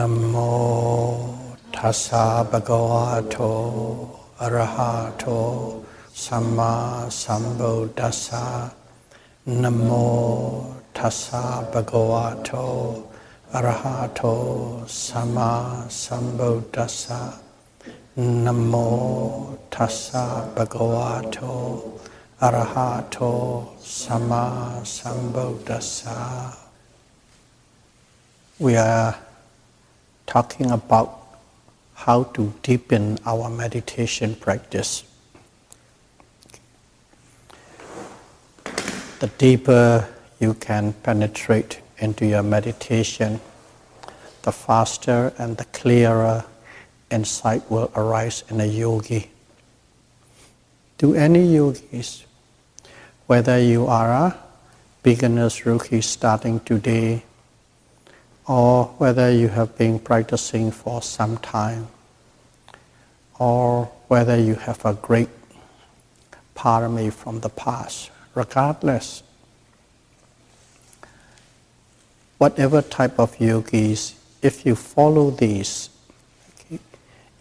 Namo tassa bhagavato arahato samma sambuddhassa. Namo tassa bhagavato arahato samma sambuddhassa. Namo tassa bhagavato arahato samma sambuddhassa. We are talking about how to deepen our meditation practice. The deeper you can penetrate into your meditation, the faster and the clearer insight will arise in a yogi. To any yogis, whether you are a beginner's rookie starting today, or whether you have been practicing for some time, or whether you have a great parami from the past, regardless, whatever type of yogis, if you follow these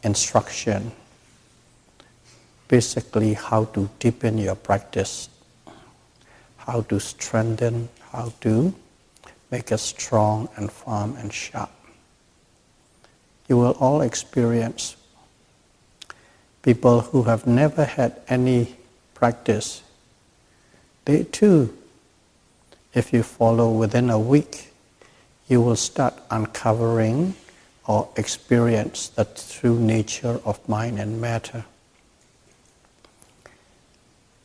instructions, basically how to deepen your practice, how to strengthen, how to make it strong and firm and sharp, you will all experience. People who have never had any practice, they too, if you follow within a week, you will start uncovering or experience the true nature of mind and matter.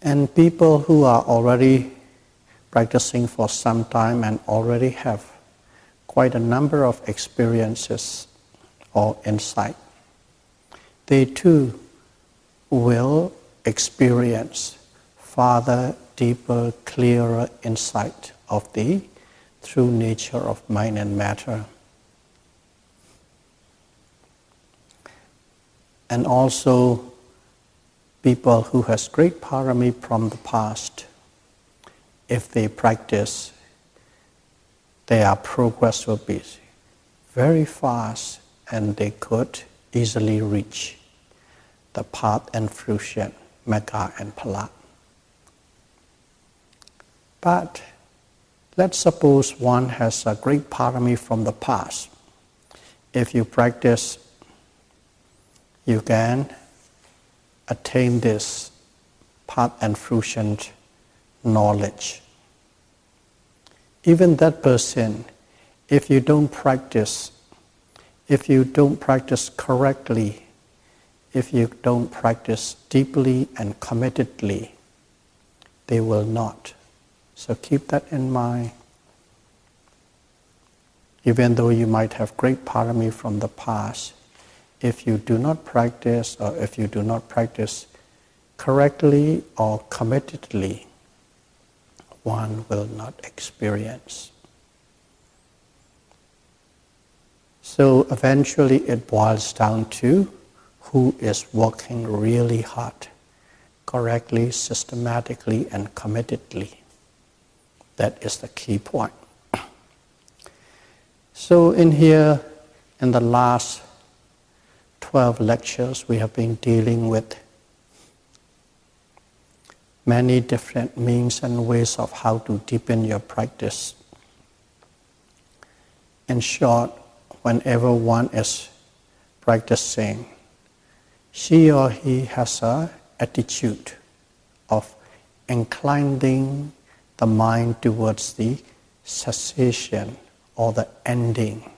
And people who are already practicing for some time and already have quite a number of experiences or insight, they too will experience farther, deeper, clearer insight of the true nature of mind and matter. And also people who has great parami from the past, if they practice, their progress will be very fast and they could easily reach the path and fruition, Magga and Phala. But let's suppose one has a great parami from the past. If you practice, you can attain this path and fruition knowledge. Even that person, if you don't practice correctly, if you don't practice deeply and committedly, they will not. So keep that in mind. Even though you might have great parami from the past, if you do not practice, or if you do not practice correctly or committedly, one will not experience. So eventually it boils down to who is working really hard, correctly, systematically, and committedly. That is the key point. So in here, in the last 12 lectures, we have been dealing with many different means and ways of how to deepen your practice. In short, whenever one is practicing, she or he has an attitude of inclining the mind towards the cessation or the ending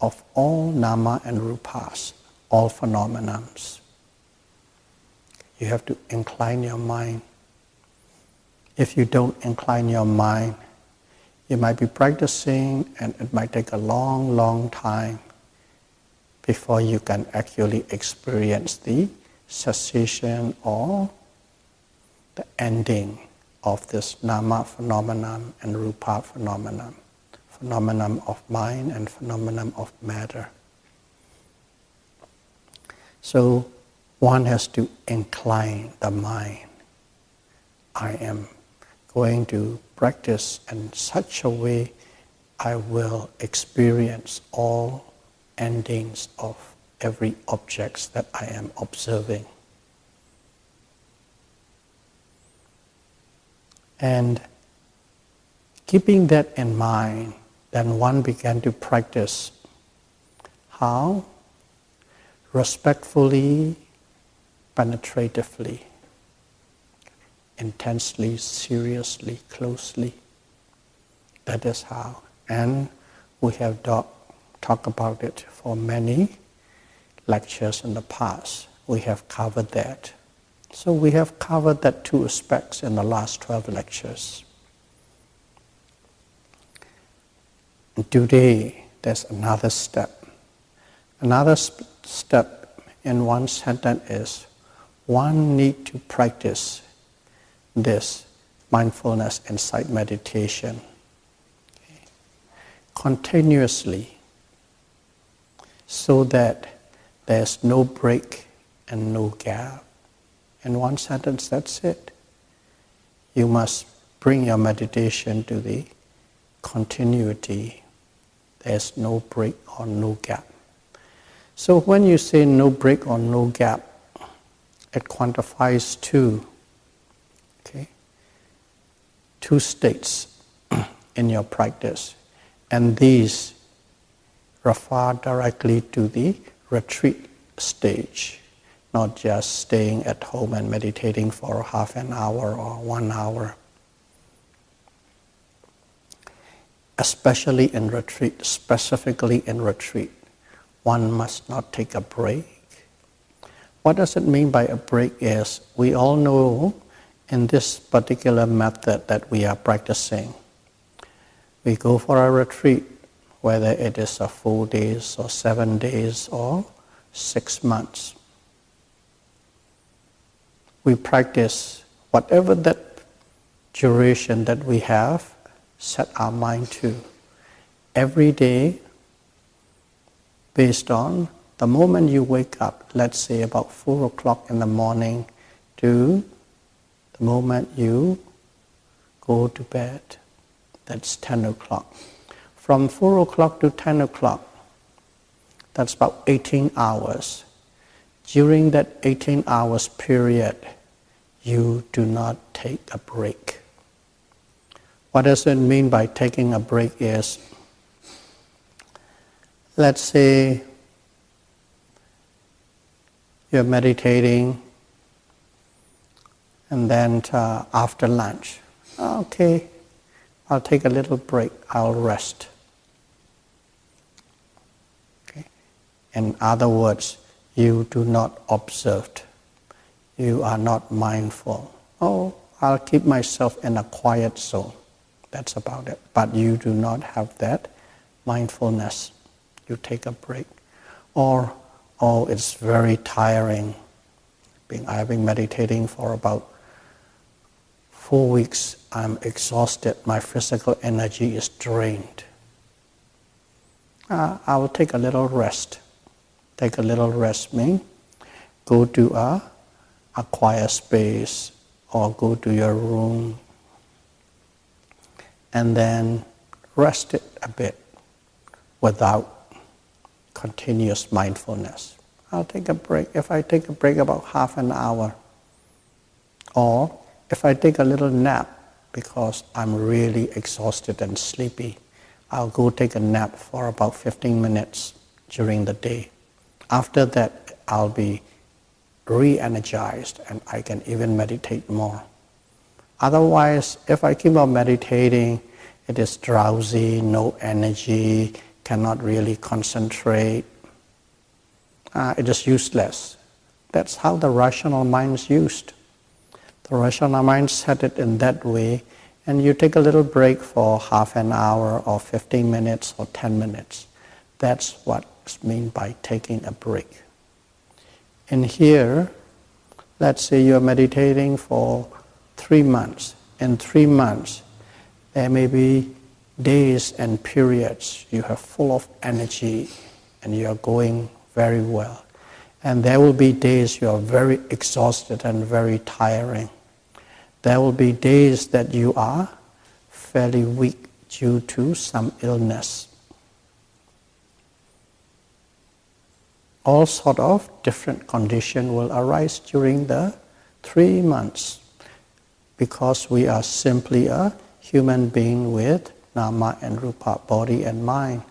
of all nama and rupas, all phenomena. You have to incline your mind. If you don't incline your mind, you might be practicing and it might take a long, long time before you can actually experience the cessation or the ending of this nama phenomenon and rupa phenomenon, phenomenon of mind and phenomenon of matter. So one has to incline the mind. I am going to practice in such a way I will experience all endings of every object that I am observing. And keeping that in mind, then one began to practice how respectfully, penetratively, intensely, seriously, closely. That is how. And we have talked about it for many lectures in the past. We have covered that. So we have covered that two aspects in the last 12 lectures. And today, there's another step. Another step in one sentence is one need to practice this mindfulness insight meditation continuously so that there's no break and no gap. In one sentence, that's it. You must bring your meditation to the continuity. There's no break or no gap. So when you say no break or no gap, it quantifies two states in your practice. And these refer directly to the retreat stage, not just staying at home and meditating for half an hour or 1 hour. Especially in retreat, specifically in retreat, one must not take a break. What does it mean by a break is, we all know in this particular method that we are practicing, we go for a retreat, whether it is a 4 days or 7 days or 6 months. We practice whatever that duration that we have set our mind to every day based on the moment you wake up, let's say about 4 o'clock in the morning to the moment you go to bed, that's 10 o'clock. From 4 o'clock to 10 o'clock, that's about 18 hours. During that 18 hours period, you do not take a break. What does it mean by taking a break is, let's say you're meditating and then after lunch, okay, I'll take a little break, I'll rest. Okay? In other words, you do not observe. You are not mindful. Oh, I'll keep myself in a quiet zone. That's about it. But you do not have that mindfulness. You take a break. Or, oh, it's very tiring. I've been meditating for about 4 weeks. I'm exhausted. My physical energy is drained. I will take a little rest. Take a little rest means go to a quiet space or go to your room and then rest it a bit without continuous mindfulness. I'll take a break. If I take a break about half an hour, or if I take a little nap because I'm really exhausted and sleepy, I'll go take a nap for about 15 minutes during the day. After that, I'll be re-energized and I can even meditate more. Otherwise, if I keep on meditating, it is drowsy, no energy, cannot really concentrate. It is useless. That's how the rational mind is used. The rational mind set it in that way, and you take a little break for half an hour or 15 minutes or 10 minutes. That's what's meant by taking a break. And here, let's say you're meditating for 3 months. In 3 months, there may be days and periods you have full of energy and you're going very well. And there will be days you are very exhausted and very tiring. There will be days that you are fairly weak due to some illness. all sort of different conditions will arise during the 3 months, because we are simply a human being with nama and rupa, body and mind,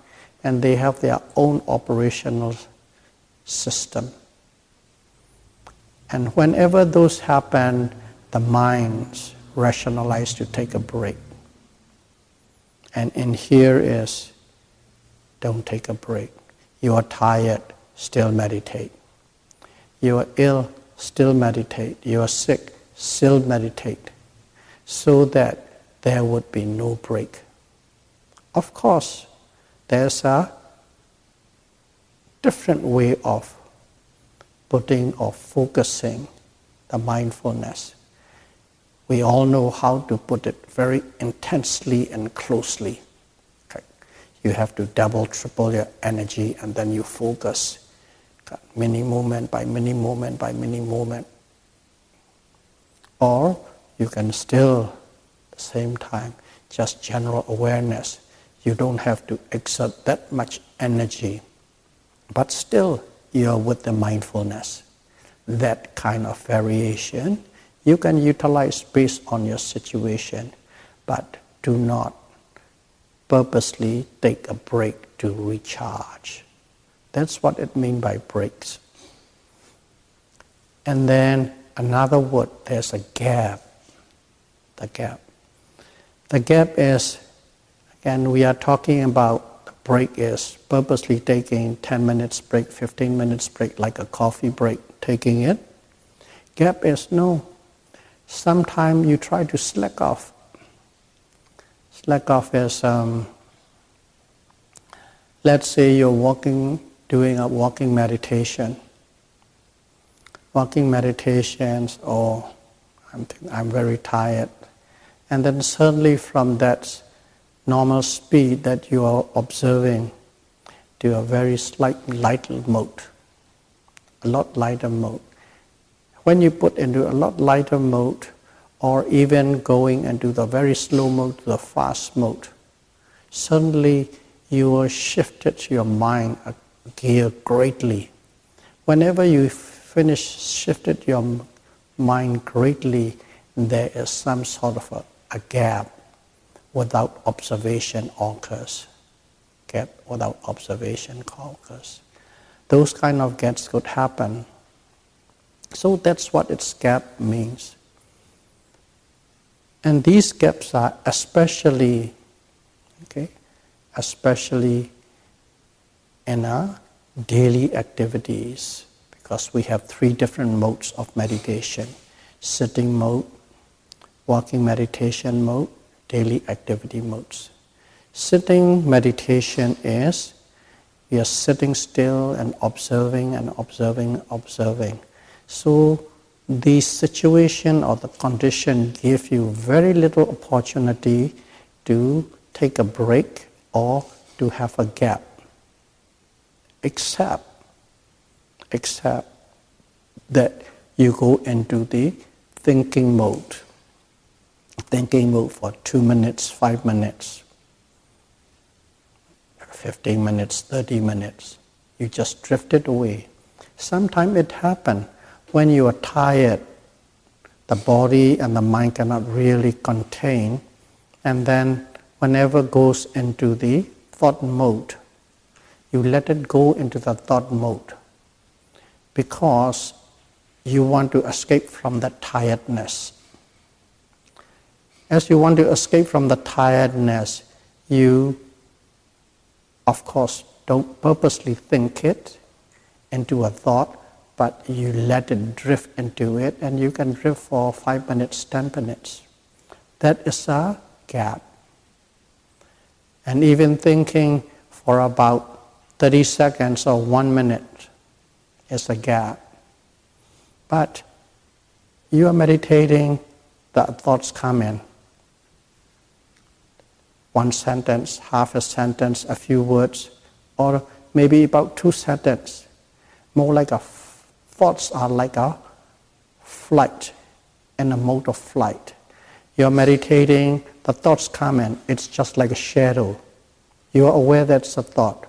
and they have their own operational system. And whenever those happen, the minds rationalize to take a break. And in here is, don't take a break. You are tired, still meditate. You are ill, still meditate. You are sick, still meditate. So that there would be no break. Of course, there's a different way of putting or focusing the mindfulness. We all know how to put it very intensely and closely. Okay. You have to double, triple your energy, and then you focus. Mini moment by mini moment by mini moment. Or you can still, at the same time, just general awareness. You don't have to exert that much energy, but still you're with the mindfulness. That kind of variation you can utilize based on your situation, but do not purposely take a break to recharge. That's what it means by breaks. And then another word, there's a gap. The gap. The gap is, again, we are talking about the break is purposely taking 10 minutes break, 15 minutes break, like a coffee break, taking it. Gap is no. Sometimes you try to slack off. Slack off is, let's say you're walking, doing a walking meditation. Walking meditations, or I'm very tired. And then suddenly from that normal speed that you are observing to a very slight lighter mode, a lot lighter mode. When you put into a lot lighter mode, or even going into the very slow mode to the fast mode, suddenly you will shift your mind a gear greatly. Whenever you shifted your mind greatly, there is some sort of a gap without observation occurs. Gap without observation occurs. Those kind of gaps could happen. So that's what its gap means. And these gaps are especially in our daily activities, because we have 3 different modes of meditation: sitting mode, walking meditation mode, daily activity modes. Sitting meditation is we are sitting still and observing and observing, observing. So the situation or the condition gives you very little opportunity to take a break or to have a gap, except that you go into the thinking mode for 2 minutes, 5 minutes, 15 minutes, 30 minutes. You just drifted away. Sometimes it happens when you are tired, the body and the mind cannot really contain, and then whenever it goes into the thought mode, you let it go into the thought mode because you want to escape from that tiredness. As you want to escape from the tiredness, you, of course, don't purposely think it into a thought, but you let it drift into it, and you can drift for 5 minutes, 10 minutes. That is a gap. And even thinking for about 30 seconds or 1 minute is a gap. But you are meditating, the thoughts come in. 1 sentence, half a sentence, a few words, or maybe about 2 sentences. More like thoughts are like a flight, in a mode of flight. You're meditating, the thoughts come in, it's just like a shadow. You are aware that's a thought,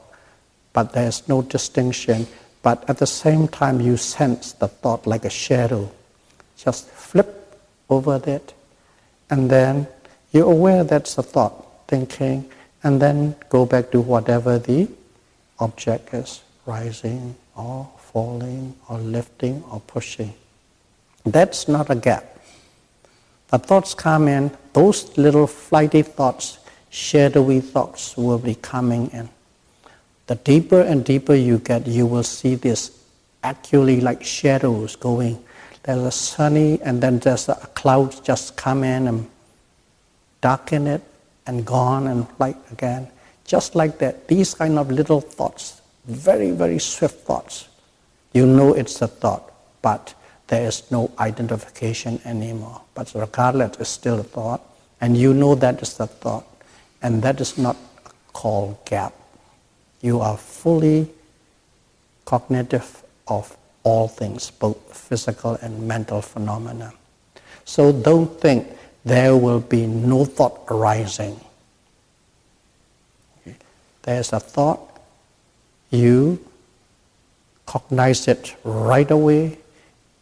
but there's no distinction But at the same time, you sense the thought like a shadow. Just flip over it, and then you're aware that's a thought, thinking, and then go back to whatever the object is, rising or falling or lifting or pushing. That's not a gap. The thoughts come in, those little flighty thoughts, shadowy thoughts will be coming in. The deeper and deeper you get, you will see this actually like shadows going. There's a sunny, and then there's a cloud just come in and darken it and gone and light again. Just like that, these kind of little thoughts, very, very swift thoughts. You know it's a thought, but there is no identification anymore. But regardless, it's still a thought, and you know that is the thought, and that is not called gap. You are fully cognitive of all things, both physical and mental phenomena. So don't think there will be no thought arising. There's a thought, you cognize it right away.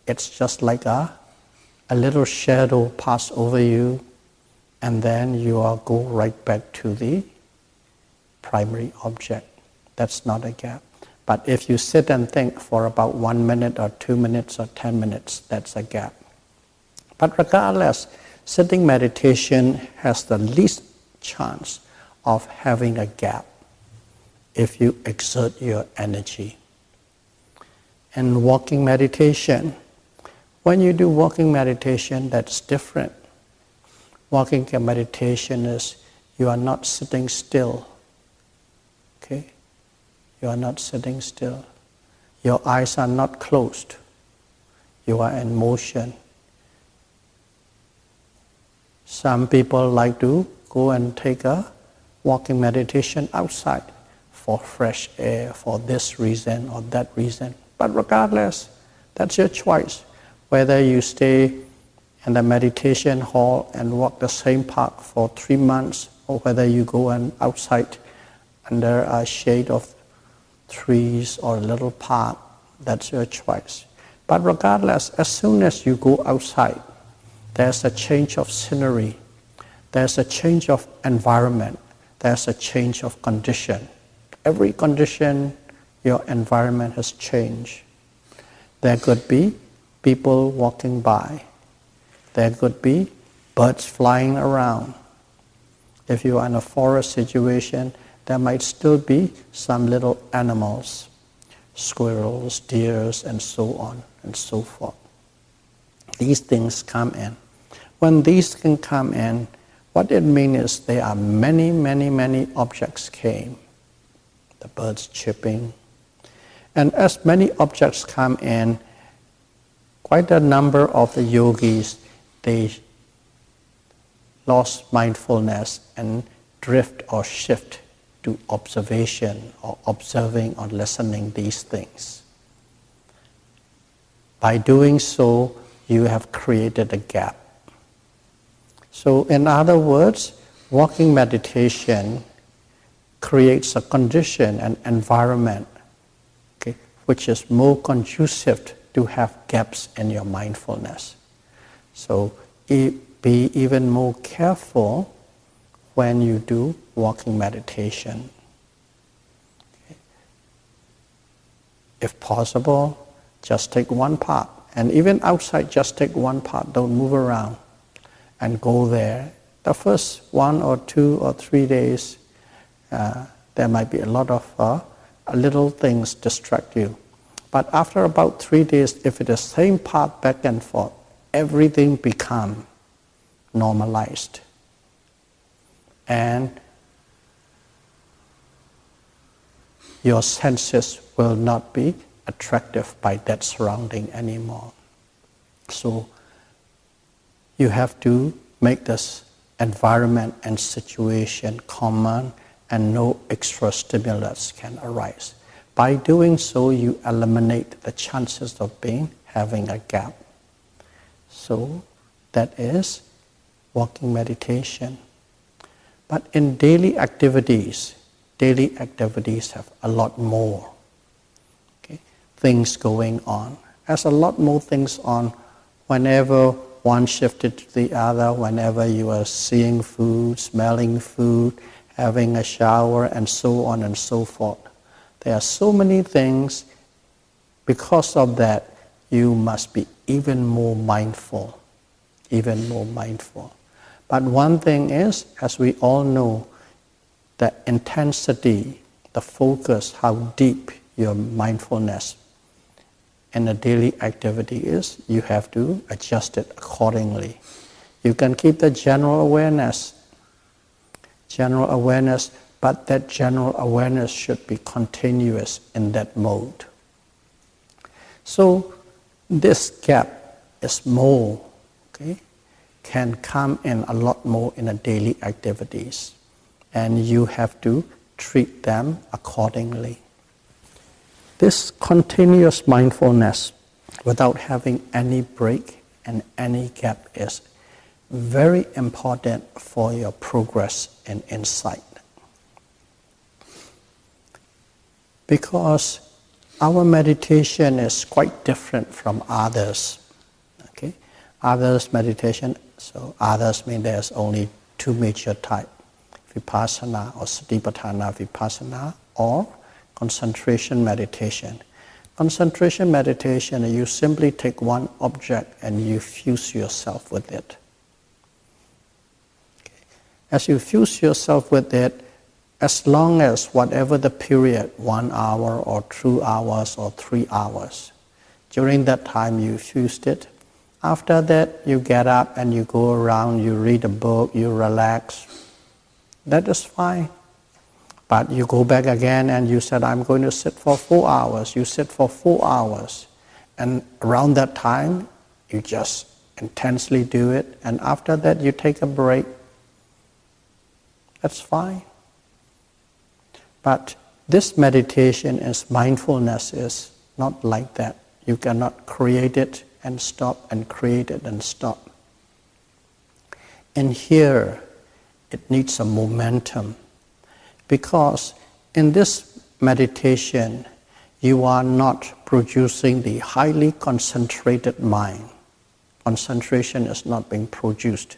It's just like a little shadow pass over you, and then you will go right back to the primary object. That's not a gap. But if you sit and think for about 1 minute or 2 minutes or 10 minutes, that's a gap. But regardless, sitting meditation has the least chance of having a gap if you exert your energy. And walking meditation, when you do walking meditation, that's different. Walking meditation is you are not sitting still. Okay? You are not sitting still. Your eyes are not closed. You are in motion. Some people like to go and take a walking meditation outside for fresh air, for this reason or that reason. But regardless, that's your choice. Whether you stay in the meditation hall and walk the same park for 3 months, or whether you go and outside under a shade of trees or a little park, that's your choice. But regardless, as soon as you go outside, there's a change of scenery, there's a change of environment, there's a change of condition. Every condition, your environment has changed. There could be people walking by. There could be birds flying around. If you are in a forest situation, there might still be some little animals, squirrels, deers, and so on and so forth. These things come in. When these can come in, what it means is there are many, many, many objects came. The birds chirping. And as many objects come in, quite a number of the yogis, they lost mindfulness and drift or shift to observation or observing or listening these things. By doing so, you have created a gap. So in other words, walking meditation creates a condition, an environment, okay, which is more conducive to have gaps in your mindfulness. So be even more careful when you do walking meditation. Okay. If possible, just take one part. And even outside, just take one part. Don't move around and go there. The first 1 or 2 or 3 days, there might be a lot of little things distract you. But after about 3 days, if it's the same path back and forth, everything becomes normalized. And your senses will not be attractive by that surrounding anymore. So you have to make this environment and situation common, and no extra stimulus can arise. By doing so, you eliminate the chances of having a gap. So that is walking meditation. But in daily activities have a lot more. Okay? things going on. There's a lot more things on whenever one shifted to the other, whenever you are seeing food, smelling food, having a shower, and so on and so forth. There are so many things. Because of that, you must be even more mindful, even more mindful. But one thing is, as we all know, the intensity, the focus, how deep your mindfulness in a daily activity is, you have to adjust it accordingly. You can keep the general awareness, but that general awareness should be continuous in that mode. So this gap is more, can come in a lot more in the daily activities, and you have to treat them accordingly. This continuous mindfulness without having any break and any gap is very important for your progress in insight. Because our meditation is quite different from others. Others meditation, so others mean there's only two major types, Vipassana or Satipatthana Vipassana, or concentration meditation. Concentration meditation, you simply take one object and you fuse yourself with it. As you fuse yourself with it, as long as whatever the period, 1 hour or 2 hours or 3 hours, during that time you fused it. After that, you get up and you go around, you read a book, you relax. That is fine. But you go back again and you said, I'm going to sit for 4 hours. You sit for 4 hours. And around that time, you just intensely do it. And after that, you take a break. That's fine. But this meditation is mindfulness is not like that. You cannot create it and stop and create it and stop. And here, it needs a momentum. Because in this meditation, you are not producing the highly concentrated mind. Concentration is not being produced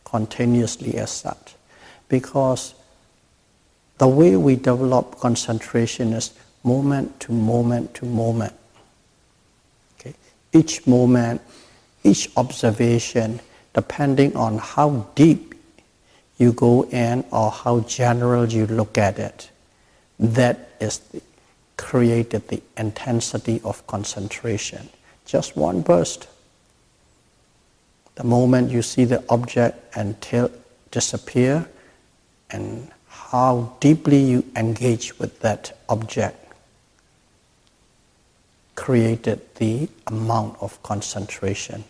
continuously as such. Because the way we develop concentration is moment to moment to moment. Each moment, each observation, depending on how deep you go in or how general you look at it, that is created the intensity of concentration. Just one burst. The moment you see the object until disappear, and how deeply you engage with that object created the amount of concentration.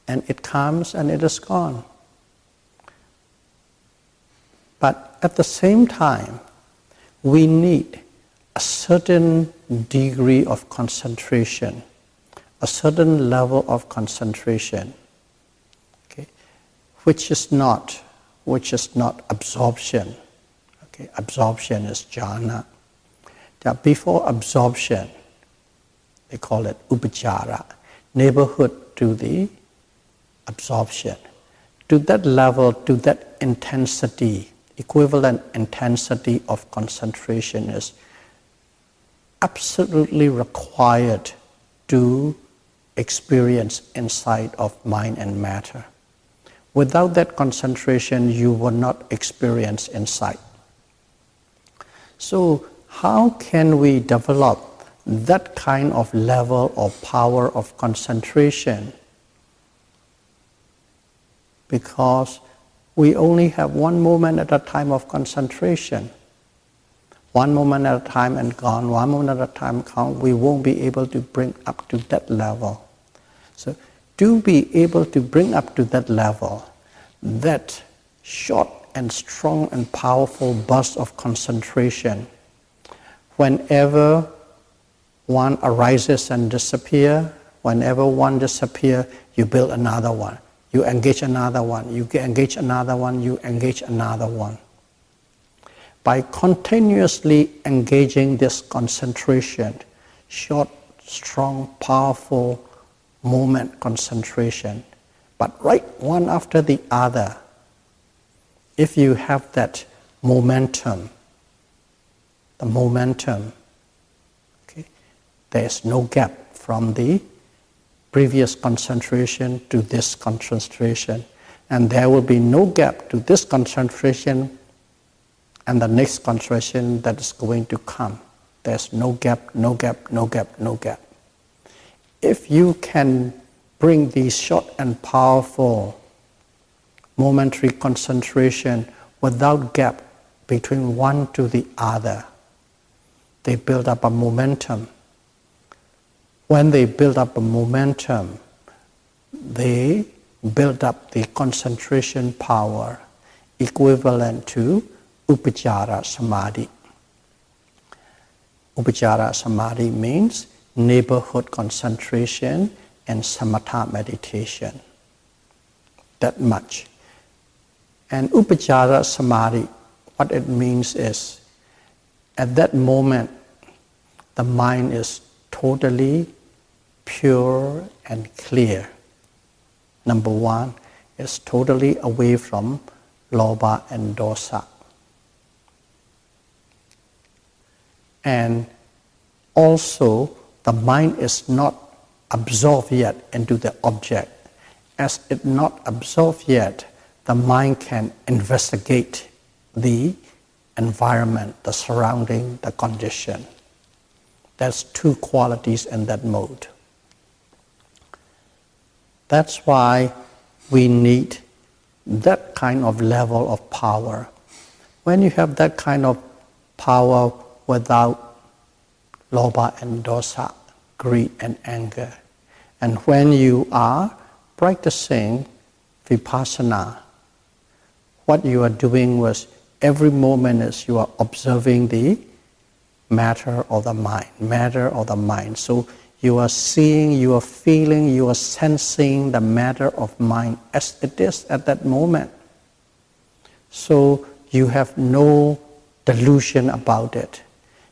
And it comes and it is gone. But at the same time, we need a certain degree of concentration, a certain level of concentration, which is not absorption. Absorption is jhana. Before absorption, they call it upachara, neighborhood to the absorption. To that level, to that intensity, equivalent intensity of concentration is absolutely required to experience insight of mind and matter. Without that concentration, you will not experience insight. So, how can we develop that kind of level or power of concentration? Because we only have one moment at a time of concentration. One moment at a time and gone, one moment at a time gone, we won't be able to bring up to that level. So to be able to bring up to that level, that short and strong and powerful burst of concentration, whenever one arises and disappears, whenever one disappears, you build another one. You engage another one, you engage another one, you engage another one. By continuously engaging this concentration, short, strong, powerful moment concentration, but right one after the other. If you have that momentum, okay, there's no gap from the previous concentration to this concentration, and there will be no gap to this concentration and the next concentration that is going to come. There's no gap, no gap, no gap, no gap. If you can bring these short and powerful momentary concentration without gap between one to the other, they build up a momentum. When they build up a momentum, they build up the concentration power equivalent to Upachara Samadhi. Upachara Samadhi means neighborhood concentration and samatha meditation. That much. And Upachara Samadhi, what it means is, at that moment, the mind is totally pure and clear. Number one, it's totally away from lobha and dosa. And also, the mind is not absorbed yet into the object. As it's not absorbed yet, the mind can investigate the environment, the surrounding, the condition. There's two qualities in that mode. That's why we need that kind of level of power. When you have that kind of power without lobha and dosa, greed and anger, and when you are practicing Vipassana, what you are doing was every moment is you are observing the matter of the mind. So you are seeing, you are feeling, you are sensing the matter of mind as it is at that moment. So you have no delusion about it.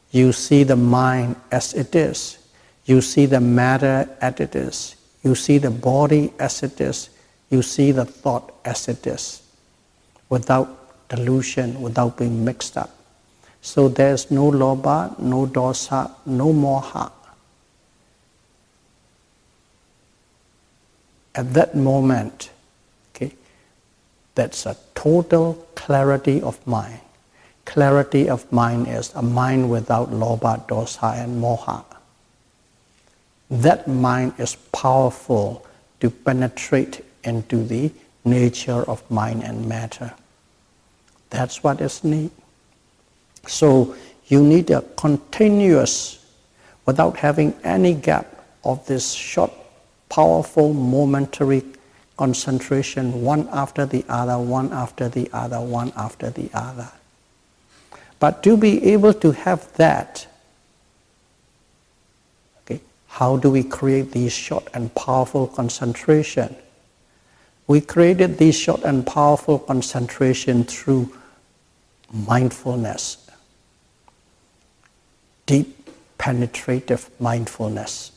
You see the mind as it is. You see the matter as it is. You see the body as it is. You see the thought as it is. Without delusion, without being mixed up. So there's no lobha, no dosa, no moha. At that moment, okay, that's a total clarity of mind. Clarity of mind is a mind without lobha, dosa, and moha. That mind is powerful to penetrate into the nature of mind and matter. That's what is needed. So you need a continuous, without having any gap of this short, powerful, momentary concentration, one after the other, one after the other, one after the other. But to be able to have that, okay, how do we create these short and powerful concentration? We created these short and powerful concentration through mindfulness, deep, penetrative mindfulness.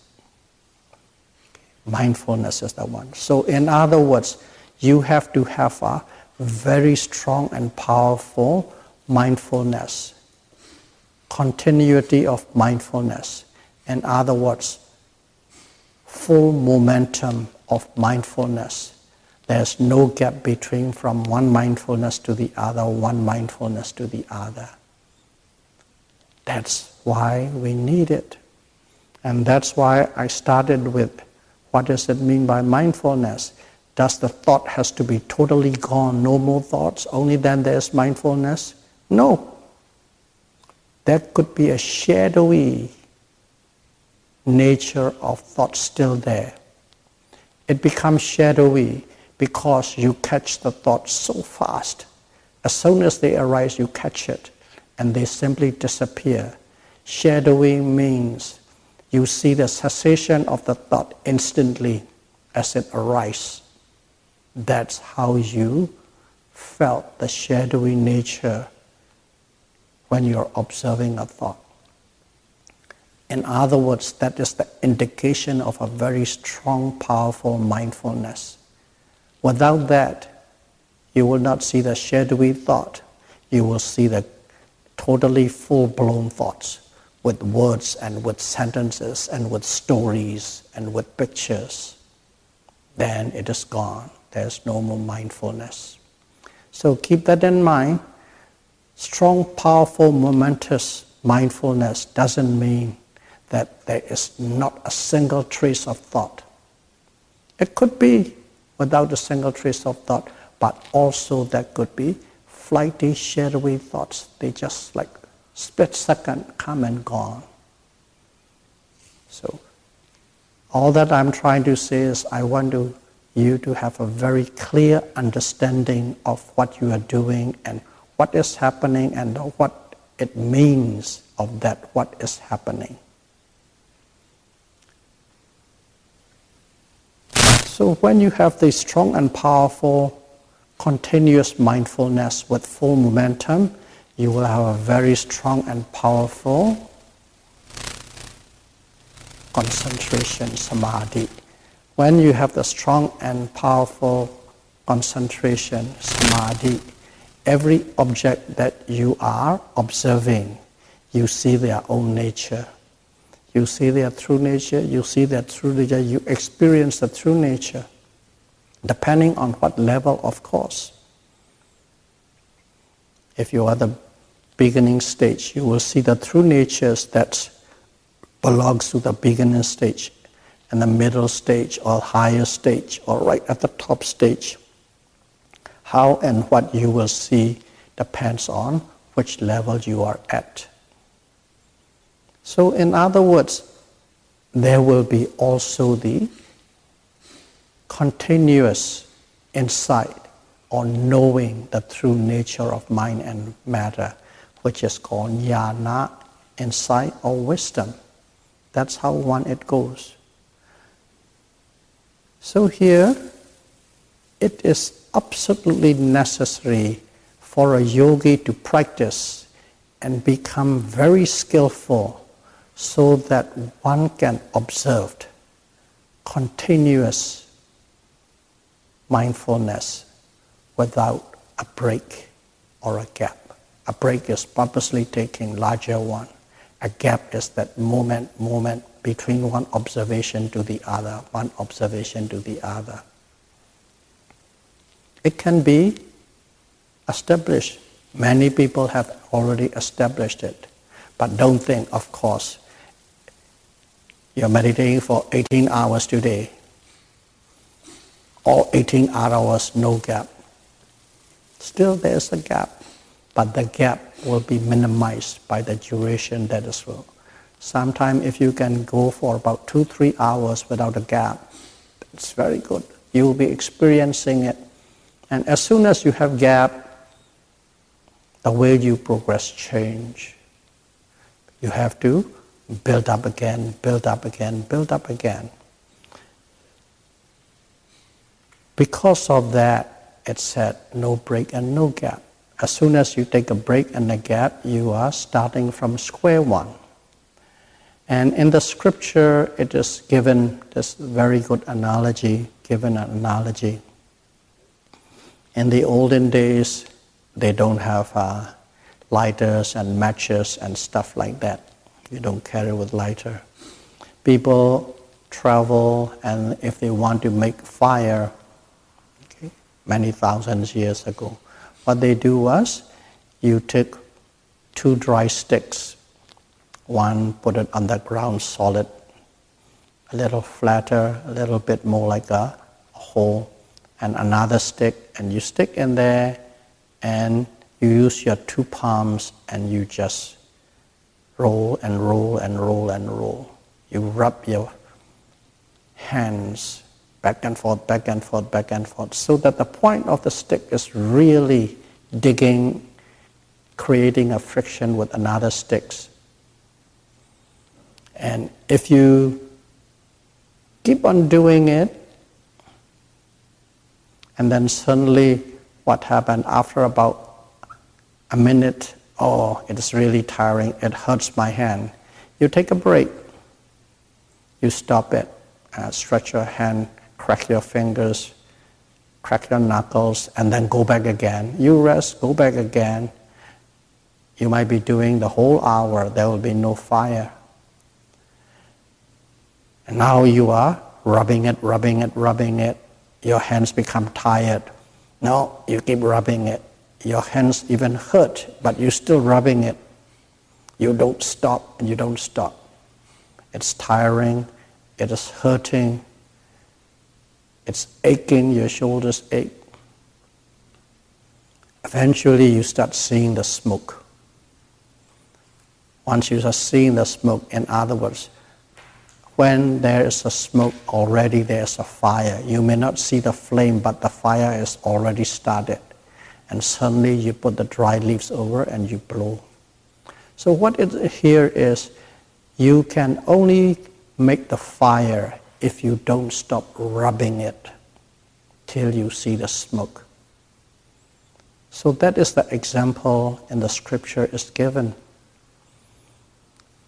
Mindfulness is the one. So in other words, you have to have a very strong and powerful mindfulness, continuity of mindfulness. In other words, full momentum of mindfulness. There's no gap between from one mindfulness to the other, one mindfulness to the other. That's why we need it. And that's why I started with, what does it mean by mindfulness? Does the thought has to be totally gone, no more thoughts, only then there's mindfulness? No. There could be a shadowy nature of thought still there. It becomes shadowy because you catch the thought so fast. As soon as they arise, you catch it, and they simply disappear. Shadowy means you see the cessation of the thought instantly as it arises. That's how you felt the shadowy nature when you're observing a thought. In other words, that is the indication of a very strong, powerful mindfulness. Without that, you will not see the shadowy thought. You will see the totally full-blown thoughts with words and with sentences and with stories and with pictures. Then it is gone. There's no more mindfulness. So keep that in mind. Strong, powerful, momentous mindfulness doesn't mean that there is not a single trace of thought. It could be without a single trace of thought, but also there could be flighty, shadowy thoughts. They just like split second come and gone. So all that I'm trying to say is I want you to have a very clear understanding of what you are doing and what is happening and what it means of that what is happening. So when you have this strong and powerful continuous mindfulness with full momentum, you will have a very strong and powerful concentration, samadhi. When you have the strong and powerful concentration, samadhi, every object that you are observing, you see their own nature. You see their true nature, you see their true nature, you experience the true nature, depending on what level, of course. If you are the beginning stage, you will see the true natures that belongs to the beginning stage, and the middle stage, or higher stage, or right at the top stage. How and what you will see depends on which level you are at. So in other words, there will be also the continuous insight or knowing the true nature of mind and matter, which is called jnana, insight or wisdom. That's how it goes. So here, it is absolutely necessary for a yogi to practice and become very skillful so that one can observe continuous mindfulness without a break or a gap. A break is purposely taking larger one. A gap is that moment between one observation to the other, one observation to the other. It can be established. Many people have already established it. But don't think, of course, you're meditating for 18 hours today, or 18 hours, no gap. Still there's a gap, but the gap will be minimized by the duration that is well. Sometimes if you can go for about 2-3 hours without a gap, it's very good. You will be experiencing it. And as soon as you have gap, the way you progress change. You have to build up again, build up again, build up again. Because of that, it said no break and no gap. As soon as you take a break and a gap, you are starting from square one. And in the scripture, it is given this very good analogy, In the olden days, they don't have lighters and matches and stuff like that. You don't carry with lighter. People travel, and if they want to make fire, many thousands years ago, what they do was, you take 2 dry sticks, one put it on the ground solid, a little flatter, a little bit more like a hole, and another stick, and you stick in there, and you use your 2 palms, and you just roll and roll and roll and roll. You rub your hands back and forth, back and forth, back and forth, so that the point of the stick is really digging, creating a friction with another sticks. And if you keep on doing it, and then suddenly what happened after about a minute, oh, it is really tiring, it hurts my hand. You take a break. You stop it. Stretch your hand, crack your fingers, crack your knuckles, and then go back again. You rest, go back again. You might be doing the whole hour. There will be no fire. And now you are rubbing it, rubbing it, rubbing it. Your hands become tired. No, you keep rubbing it. Your hands even hurt, but you're still rubbing it. You don't stop, and you don't stop. It's tiring, it is hurting, it's aching, your shoulders ache. Eventually you start seeing the smoke. Once you start seeing the smoke, in other words, when there is a smoke, already there's a fire. You may not see the flame, but the fire is already started. And suddenly you put the dry leaves over and you blow. So what it here is, you can only make the fire if you don't stop rubbing it till you see the smoke. So that is the example in the scripture is given.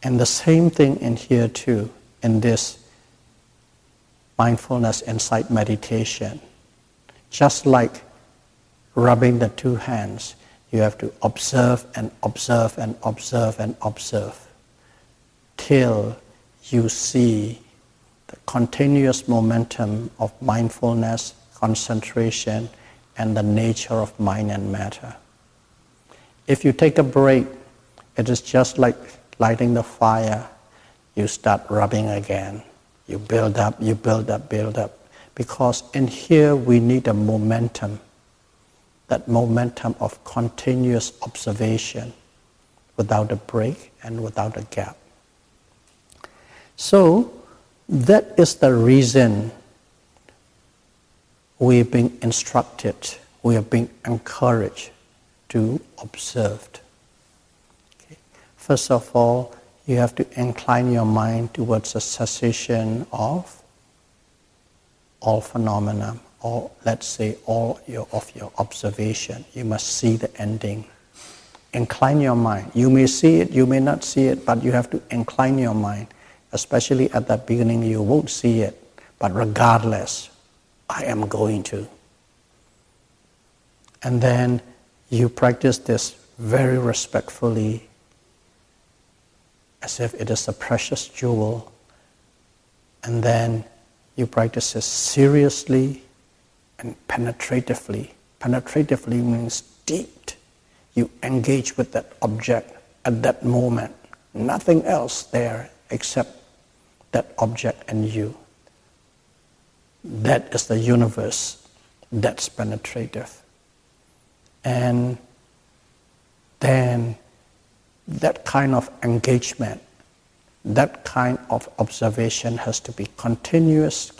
And the same thing in here too, in this mindfulness insight meditation. Just like rubbing the two hands, you have to observe and observe and observe and observe till you see the continuous momentum of mindfulness, concentration, and the nature of mind and matter. If you take a break, it is just like lighting the fire. You start rubbing again. You build up, you build up, build up. Because in here we need a momentum. That momentum of continuous observation without a break and without a gap. So that is the reason we've been instructed, we have been encouraged to observe. Okay. First of all, you have to incline your mind towards a cessation of all phenomena, or let's say all of your observation. You must see the ending. Incline your mind. You may see it, you may not see it, but you have to incline your mind. Especially at the beginning, you won't see it, but regardless, I am going to. And then you practice this very respectfully, as if it is a precious jewel. And then you practice it seriously and penetratively. Penetratively means deep. You engage with that object at that moment. Nothing else there except that object and you. That is the universe. That's penetrative. And then that kind of engagement, that kind of observation has to be continuous,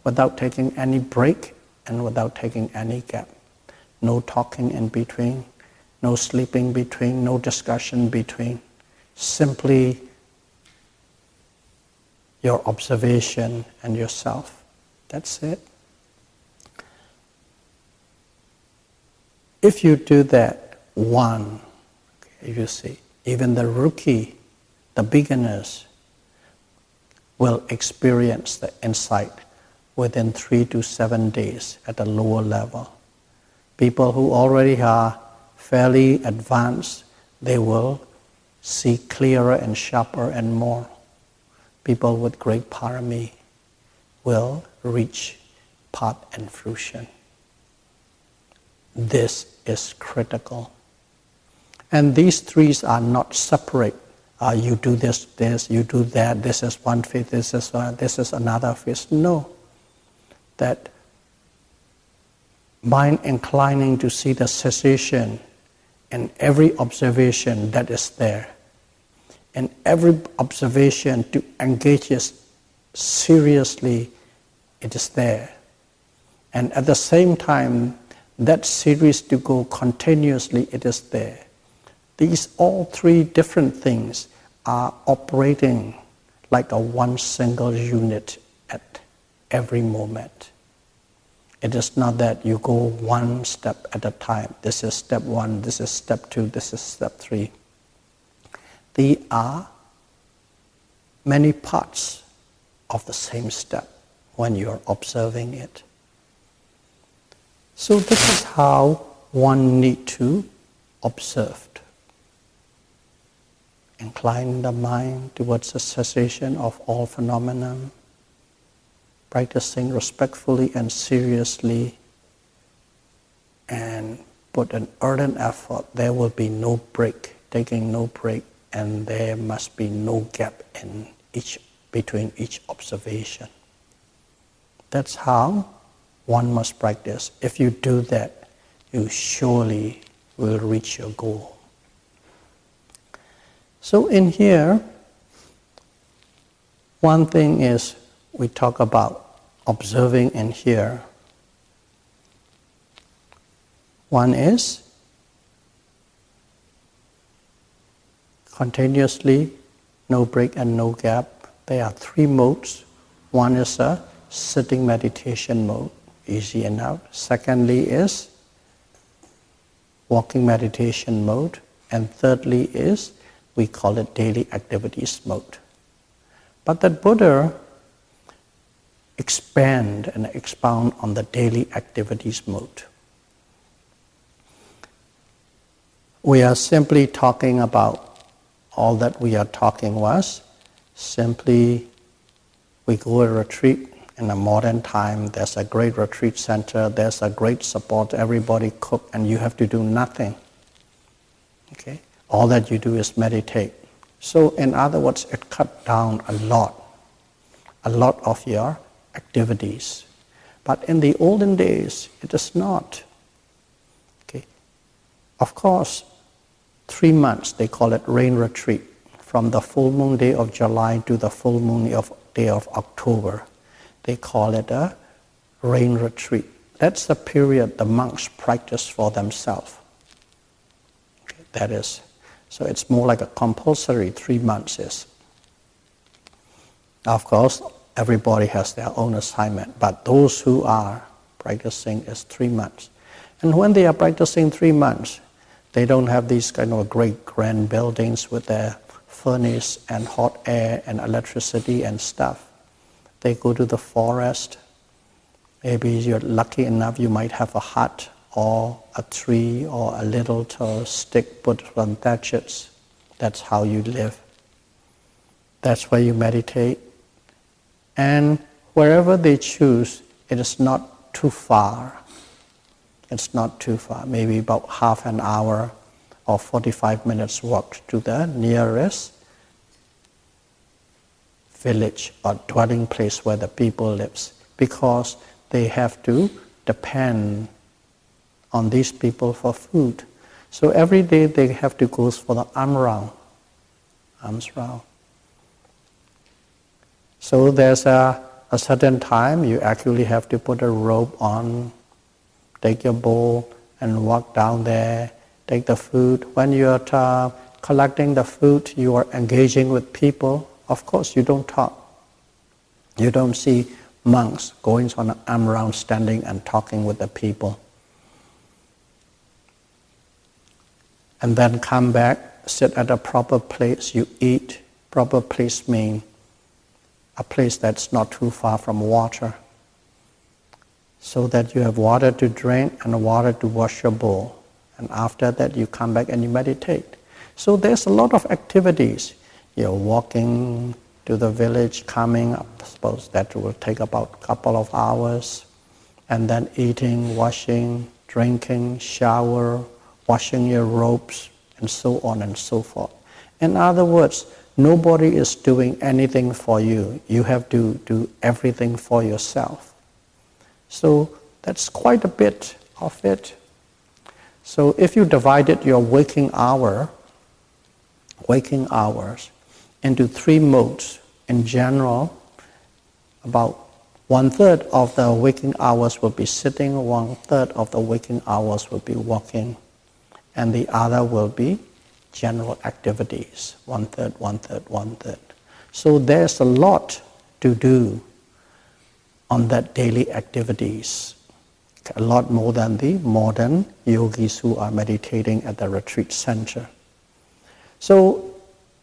without taking any break and without taking any gap. No talking in between, no sleeping between, no discussion between. Simply your observation and yourself. That's it. If you do that, you see, even the rookie, the beginners, will experience the insight within 3 to 7 days at a lower level. People who already are fairly advanced, they will see clearer and sharper and more. People with great parami will reach path and fruition. This is critical. And these three are not separate. You do this, you do that, this is one phase, this is another phase. No. That mind inclining to see the cessation in every observation that is there. In every observation to engage it seriously, it is there. And at the same time, that series to go continuously, it is there. These all three different things are operating like a one single unit at every moment. It is not that you go one step at a time. This is step 1, this is step 2, this is step 3. They are many parts of the same step when you're observing it. So this is how one need to observe. Incline the mind towards the cessation of all phenomena, practicing respectfully and seriously, and put an ardent effort. There will be no break, taking no break, and there must be no gap between each observation. That's how one must practice. If you do that, you surely will reach your goal. So in here, one thing is we talk about observing in here. One is continuously, no break and no gap. There are 3 modes. One is a sitting meditation mode, easy enough. Secondly is walking meditation mode. And thirdly is, we call it daily activities mode. But that Buddha expound on the daily activities mode. We are simply talking about, all that we are talking was, simply we go to a retreat. In a modern time, there's a great retreat center, there's a great support, everybody cook, and you have to do nothing. Okay? All that you do is meditate. So in other words, it cut down a lot of your activities. But in the olden days, it is not. Okay? Of course, 3 months, they call it rain retreat, from the full moon day of July to the full moon day of October. They call it a rain retreat. That's the period the monks practice for themselves. Okay, that is, so it's more like a compulsory 3 months is. Of course, everybody has their own assignment, but those who are practicing is 3 months. And when they are practicing 3 months, they don't have these kind of great grand buildings with their furnace and hot air and electricity and stuff. They go to the forest. Maybe you're lucky enough, you might have a hut or a tree or a little stick put on thatches. That's how you live. That's where you meditate. And wherever they choose, it is not too far. It's not too far, maybe about half an hour or 45 minutes walk to the nearest village or dwelling place where the people lives, because they have to depend on these people for food. So every day they have to go for the alms round. So there's a certain time you actually have to put a robe on, take your bowl and walk down there, take the food. When you're collecting the food, you are engaging with people. Of course, you don't talk. You don't see monks going on an arm round, standing and talking with the people. And then come back, sit at a proper place, you eat. Proper place means a place that's not too far from water, so that you have water to drink and water to wash your bowl. And after that, you come back and you meditate. So there's a lot of activities. You're walking to the village, coming, I suppose that will take about a couple of hours, and then eating, washing, drinking, shower, washing your robes, and so on and so forth. In other words, nobody is doing anything for you. You have to do everything for yourself. So that's quite a bit of it. So if you divided your waking hours into 3 modes, in general, about 1/3 of the waking hours will be sitting, 1/3 of the waking hours will be walking, and the other will be general activities, 1/3, 1/3, 1/3. So there's a lot to do on that daily activities, a lot more than the modern yogis who are meditating at the retreat center. So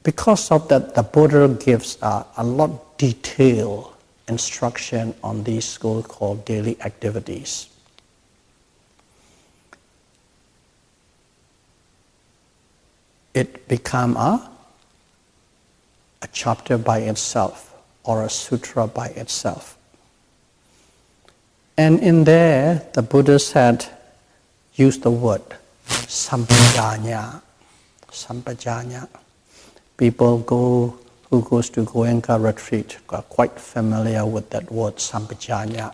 Because of that, the Buddha gives a lot detailed instruction on these so-called daily activities. It become a chapter by itself or a sutra by itself. And in there, the Buddha said, use the word sampajanya. Sampajanya. People who goes to Goenka retreat are quite familiar with that word sampajanya.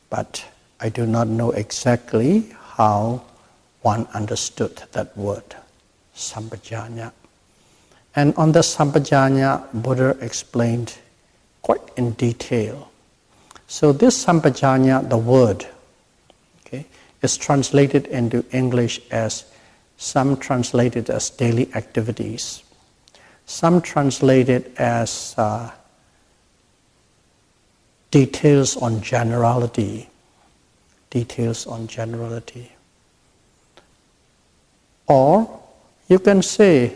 But I do not know exactly how one understood that word, sampajanya. And on the sampajanya, Buddha explained quite in detail. So this sampajanya, the word, okay, is translated into English as, some translated as daily activities, some translated as details on generality, or you can say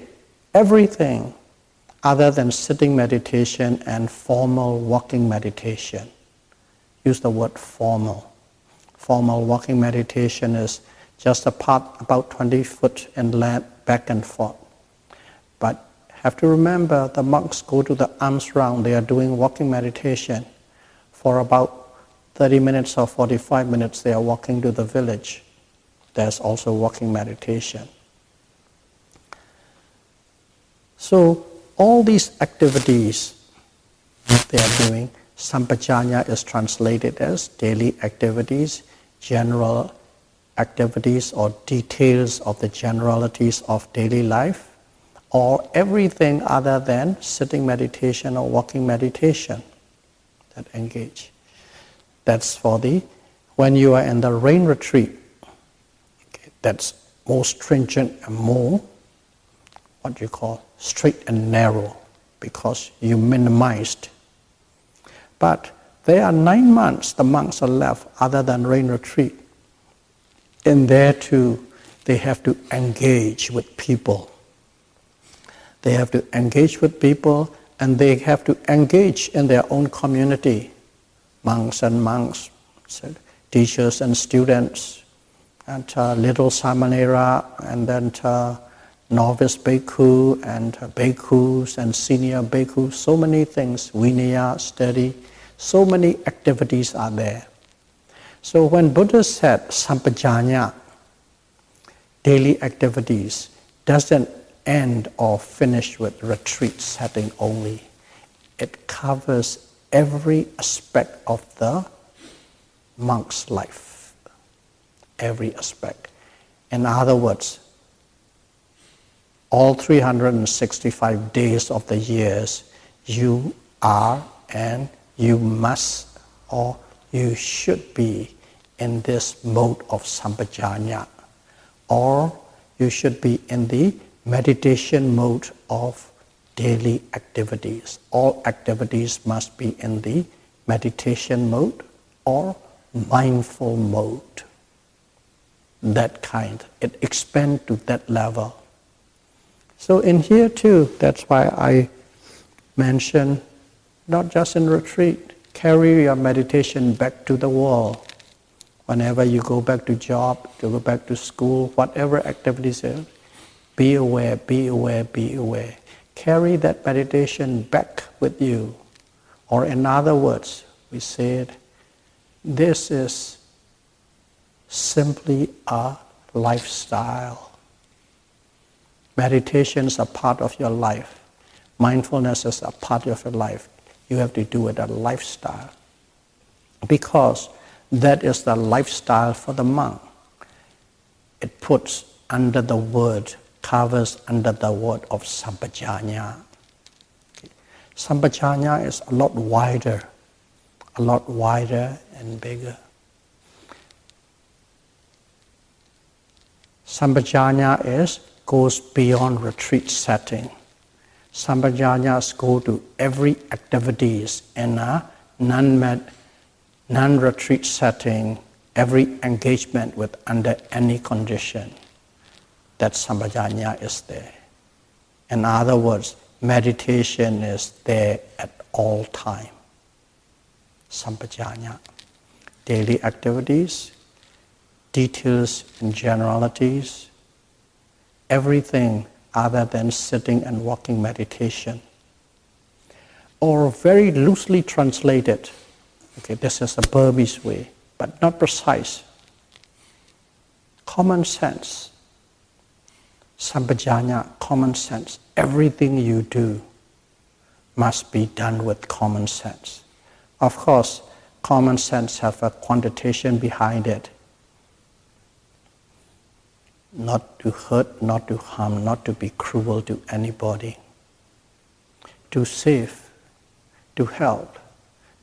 everything other than sitting meditation and formal walking meditation. Use the word formal. Formal walking meditation is just a path about 20 feet in length, back and forth. But have to remember, the monks go to the alms round, they are doing walking meditation. For about 30 minutes or 45 minutes, they are walking to the village. There's also walking meditation. So all these activities they are doing, sampajanya is translated as daily activities, general activities or details of the generalities of daily life, or everything other than sitting meditation or walking meditation that engage. That's for when you are in the rain retreat, okay, that's more stringent and more what you call straight and narrow, because you minimized. But there are 9 months the monks are left other than rain retreat. In there too, they have to engage with people. They have to engage with people, and they have to engage in their own community. Monks and monks, teachers and students, and little samanera, and then novice bhikkhu, and bhikkhus, and senior bhikkhus, so many things, vinaya, study, so many activities are there. So when Buddha said sampajanya, daily activities, doesn't end or finish with retreat setting only. It covers every aspect of the monk's life. Every aspect. In other words, all 365 days of the years, you are and you must or you should be in this mode of sampajanya, or you should be in the meditation mode of daily activities. All activities must be in the meditation mode or mindful mode. That kind, it expands to that level. So in here too, that's why I mention not just in retreat, carry your meditation back to the world. Whenever you go back to job, you go back to school, whatever activities are, be aware, be aware, be aware. Carry that meditation back with you. Or in other words, we said, this is simply a lifestyle. Meditation is a part of your life. Mindfulness is a part of your life. You have to do it as a lifestyle. Because that is the lifestyle for the monk. It puts under the word, covers under the word of sampajanya. Sampajanya is a lot wider and bigger. Sampajanya goes beyond retreat setting. Sampajanyas go to every activities in a non-retreat setting, every engagement with under any condition. That sampajanya is there. In other words, meditation is there at all time. Sampajanya. Daily activities, details and generalities, everything other than sitting and walking meditation. Or very loosely translated, okay, this is a Burmese way, but not precise. Common sense. Sampajanya, common sense. Everything you do must be done with common sense. Of course, common sense has a quantitation behind it. Not to hurt, not to harm, not to be cruel to anybody. To save, to help,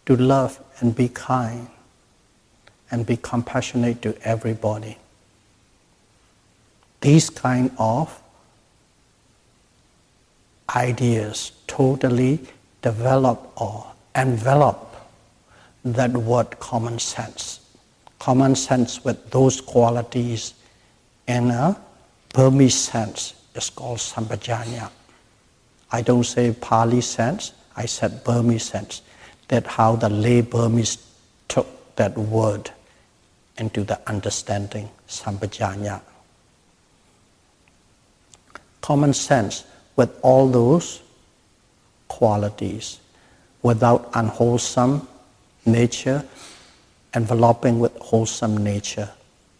to love and be kind, and be compassionate to everybody. These kind of ideas totally develop or envelop that word common sense. Common sense with those qualities in a Burmese sense is called Sampajanya. I don't say Pali sense, I said Burmese sense. That's how the lay Burmese took that word into the understanding, Sampajanya. Common sense with all those qualities, without unwholesome nature, enveloping with wholesome nature,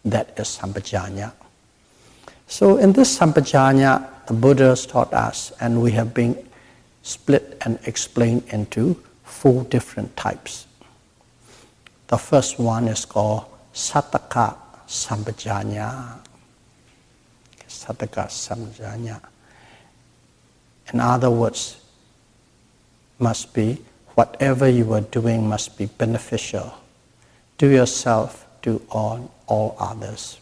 that is Sampajanya. So in this Sampajanya, the Buddhas taught us, and we have been split and explained into 4 different types. The first one is called Sattaka Sampajanya. Sattaka Sampajanya. In other words, must be whatever you are doing must be beneficial to yourself, to all others.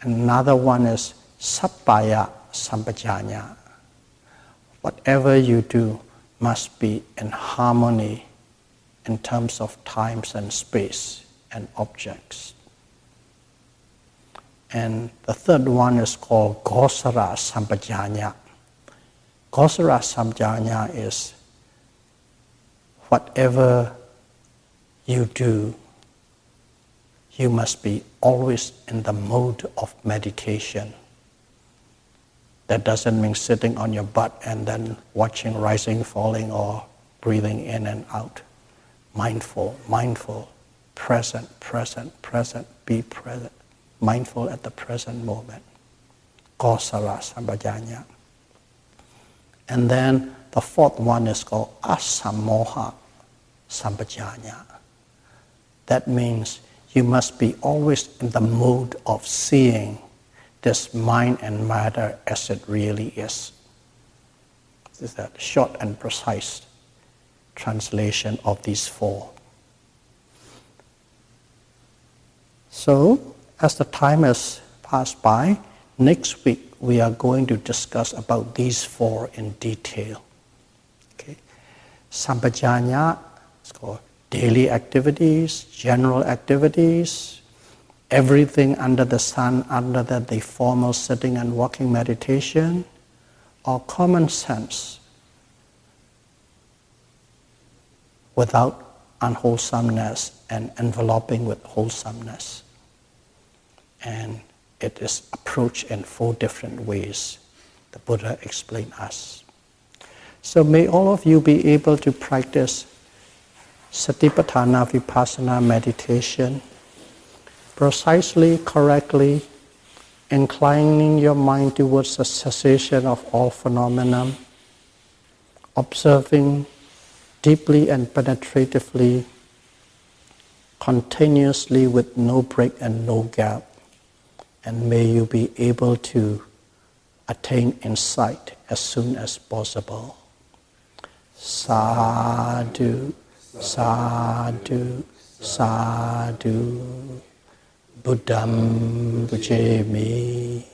Another one is Sappaya Sampajanya. Whatever you do must be in harmony in terms of times and space and objects. And the third one is called Gosara Sampajanya. Gosara Sampajanya is whatever you do, you must be always in the mode of meditation. That doesn't mean sitting on your butt and then watching rising, falling, or breathing in and out. Mindful, mindful, present, present, present, be present. Mindful at the present moment. Gosara Sampajanya. And then the fourth one is called Asamoha Sampajanya. That means you must be always in the mode of seeing this mind and matter as it really is. This is a short and precise translation of these 4. So, as the time has passed by, next week we are going to discuss about these 4 in detail. Okay. Sampajanya is called daily activities, general activities, everything under the sun, under the formal sitting and walking meditation, or common sense without unwholesomeness and enveloping with wholesomeness. And it is approached in 4 different ways. The Buddha explained us. So may all of you be able to practice Satipatthana Vipassana meditation precisely, correctly, inclining your mind towards the cessation of all phenomena, observing deeply and penetratively, continuously with no break and no gap. And may you be able to attain insight as soon as possible. Sadhu, sadhu, sadhu. Buddham pujami.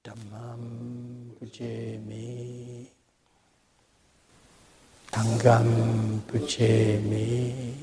Dhammam pujami. Sangam pujami.